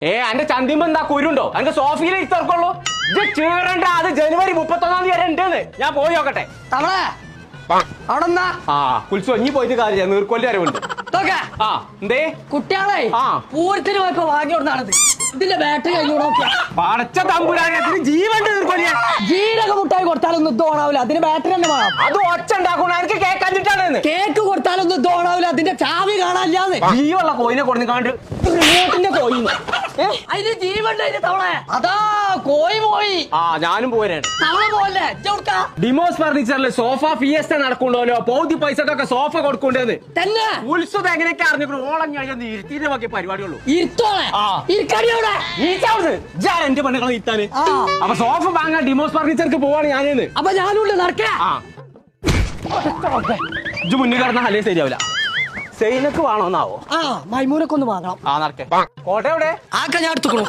അന്റെ ചന്തിമ്പോ എന്താ കുരുണ്ടോ? അനക്ക് സോഫയിലെ ഇത്തർക്കുള്ളൂ. ഇത് ചീറണ്ട, അത് ജനുവരി 31 വരെ ഉണ്ടെന്ന്. ഞാൻ പോയി നോക്കട്ടെ. കുളിച്ചു ഇനി പോയിട്ട് കാര്യം നീർക്കൊല്ലി അറിവുണ്ട്. എന്തേ കുട്ടികളെ പൂരത്തിന് പോയപ്പോ വാങ്ങി കൊടുത്താണത്. ഇതിന്റെ ബാറ്ററി കഴിഞ്ഞു പടച്ച തമ്പുരാനത്തിന് ജീവൻ ജീരക മുട്ടായി കൊടുത്താലൊന്നും ഇത് ഓണാവില്ല. അതിന് ബാറ്ററി തന്നെ വേണം. അത് ഒച്ച ഉണ്ടാക്കണം. എനിക്ക് കേക്ക് അഞ്ചിട്ടാണ്. കേക്ക് കൊടുത്താലൊന്നും ഇത് ഓണാവില്ല. അതിന്റെ ചാവി കാണാനില്ലാന്ന്. ജീവുള്ള കോയിനെ കൊടുത്ത് കാണ്ട് റിമോട്ടിന്റെ കോയി. അതിന് ജീവണ്ട് തവണ. അതാ കോയി പോയി. ഞാനും പോരാണ്. തവണ പോലെ ഡിമോസ് ഫർണിച്ചറിൽ സോഫ ഫിയസ്റ്റ നടക്കുന്നുണ്ടല്ലോ. പൗതി പൈസക്കൊക്കെ സോഫ കൊടുക്കണ്ടേന്ന് തന്നെ. ഉത്സവം എങ്ങനെയൊക്കെ അറിഞ്ഞു. ഓളം കഴിഞ്ഞ ഇരുത്തിന്റെ ബാക്കി പരിപാടിയുള്ളൂ. എന്റെ പെണ്ണുകളെ ഇരുത്താന്. അപ്പൊ സോഫ വാങ്ങാൻ ഡിമോസ് ഫർണിച്ചർക്ക് പോവാണ് ഞാനേന്ന്. അപ്പൊ ഞാനുണ്ട് നടക്കാ. ഇജ്ജ് മുന്നിൽ കിടന്ന അല്ലേ ശരിയാവില്ല. സെയിനക്ക് വേണോന്നാവോ? മൈമൂനൊക്കെ ഒന്ന് വാങ്ങണം. നടക്കേ. കോട്ടയം എവിടെ? ഞാൻ എടുത്തുക്കണു.